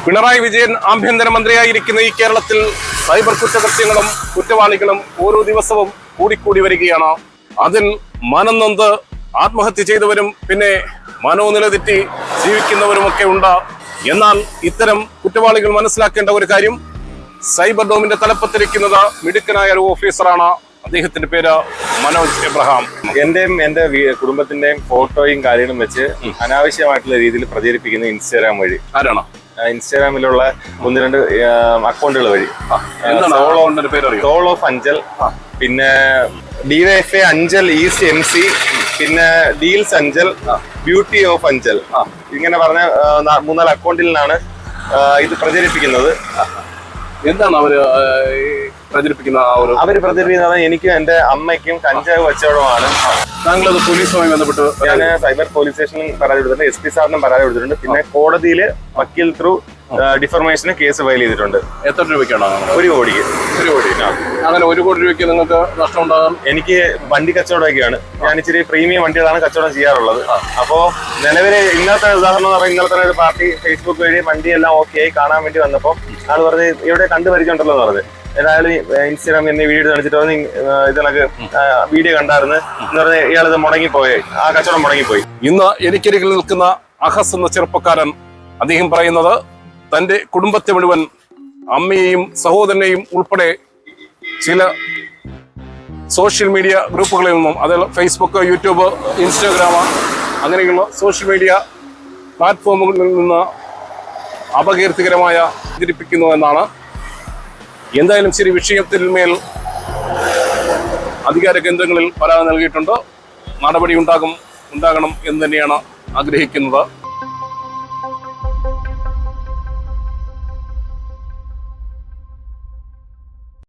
പിണറായി വിജയൻ ആഭ്യന്തരമന്ത്രിയായിരിക്കുന്ന ഈ കേരളത്തിൽ സൈബർ കുറ്റകൃത്യങ്ങളും കുറ്റവാളികളും ഓരോ ദിവസവും കൂടിക്കൂടി വരികയാണ്. അതിൽ മനംനൊന്ത് ആത്മഹത്യ ചെയ്തവരും പിന്നെ മനോനിലതെറ്റി ജീവിക്കുന്നവരുമൊക്കെ ഉണ്ട്. എന്നാൽ ഇത്തരം കുറ്റവാളികൾ മനസ്സിലാക്കേണ്ട ഒരു കാര്യം, സൈബർ ഡോമിന്റെ തലപ്പത്തിരിക്കുന്നത് മിടുക്കനായ ഒരു ഓഫീസറാണ്. അദ്ദേഹത്തിന്റെ പേര് മനോജ് എബ്രഹാം. എന്റെ കുടുംബത്തിന്റെയും ഫോട്ടോയും കാര്യങ്ങളും വെച്ച് അനാവശ്യമായിട്ടുള്ള രീതിയിൽ പ്രചരിപ്പിക്കുന്ന ഇൻസ്റ്റാഗ്രാം വഴി. ആരാണ്? ഇൻസ്റ്റാഗ്രാമിലുള്ള 1-2 അക്കൗണ്ടുകൾ വഴി. സോൾ ഓഫ് അഞ്ചൽ, പിന്നെ ഡിവൈഎഫ്ഐ അഞ്ചൽ ഈസ്റ്റ് MC, പിന്നെ deals Anchal, beauty of Anchal, ഇങ്ങനെ പറഞ്ഞ 3-4 അക്കൗണ്ടിൽ നിന്നാണ് ഇത് പ്രചരിപ്പിക്കുന്നത്. എന്താണ് അവര് പ്രചരിപ്പിക്കുന്നത്? അവര് പ്രചരിപ്പിക്കുന്നത് എനിക്കും എന്റെ അമ്മയ്ക്കും കഞ്ചാവ് കച്ചവടമാണ്. താങ്കളത് പോലീസുമായി ബന്ധപ്പെട്ട്? ഞാൻ സൈബർ പോലീസ് സ്റ്റേഷനിൽ പരാതി കൊടുത്തിട്ടുണ്ട്, SP സാറിനും പരാതി കൊടുത്തിട്ടുണ്ട്, പിന്നെ കോടതിയിൽ വക്കീൽ ത്രൂ ഡിഫർമേഷന് കേസ് ഫയൽ ചെയ്തിട്ടുണ്ട്. എത്ര രൂപയ്ക്കാണ്? 1 കോടിക്ക്. 1 കോടി. അങ്ങനെ 1 കോടി രൂപയ്ക്ക് നിങ്ങൾക്ക് നഷ്ടം ഉണ്ടാകാം? എനിക്ക് വണ്ടി കച്ചവടമൊക്കെയാണ്. ഞാൻ ഇച്ചിരി പ്രീമിയം വണ്ടികളാണ് കച്ചവടം ചെയ്യാറുള്ളത്. അപ്പോ നിലവിലെ ഇന്നത്തെ ഉദാഹരണം എന്ന് പറഞ്ഞാൽ, ഇന്നലെ തന്നെ ഒരു പാർട്ടി ഫേസ്ബുക്ക് വഴി വണ്ടിയെല്ലാം ഓക്കെ ആയി കാണാൻ വേണ്ടി വന്നപ്പോൾ ആള് പറഞ്ഞ് ഇവിടെ കണ്ടുപരിചയമുണ്ടല്ലോ എന്ന് പറഞ്ഞത്. ഏതായാലും ഇൻസ്റ്റാഗ്രാമിൽ എന്നെ വീഡിയോ കാണിച്ചിട്ട് പറഞ്ഞ് ഇതിനൊക്കെ വീഡിയോ കണ്ടായിരുന്നു എന്ന് പറഞ്ഞ് ഇയാളിത് മുടങ്ങിപ്പോയി, ആ കച്ചവടം മുടങ്ങിപ്പോയി. ഇന്ന് എനിക്കരികിൽ നിൽക്കുന്ന അഹസ് എന്ന ചെറുപ്പക്കാരൻ, അദ്ദേഹം പറയുന്നത് തന്റെ കുടുംബത്തെ മുഴുവൻ, അമ്മയെയും സഹോദരനെയും ഉൾപ്പെടെ ചില സോഷ്യൽ മീഡിയ ഗ്രൂപ്പുകളിൽ നിന്നും, അതിൽ ഫേസ്ബുക്ക്, യൂട്യൂബ്, ഇൻസ്റ്റാഗ്രാം അങ്ങനെയുള്ള സോഷ്യൽ മീഡിയ പ്ലാറ്റ്ഫോമുകളിൽ നിന്ന് അപകീർത്തികരമായ പ്രചരിപ്പിക്കുന്നു എന്നാണ്. എന്തായാലും ശരി, വിഷയത്തിന്മേൽ അധികാര കേന്ദ്രങ്ങളിൽ പരാതി നൽകിയിട്ടുണ്ട്. നടപടി ഉണ്ടാകണം എന്ന് തന്നെയാണ് ആഗ്രഹിക്കുന്നത്.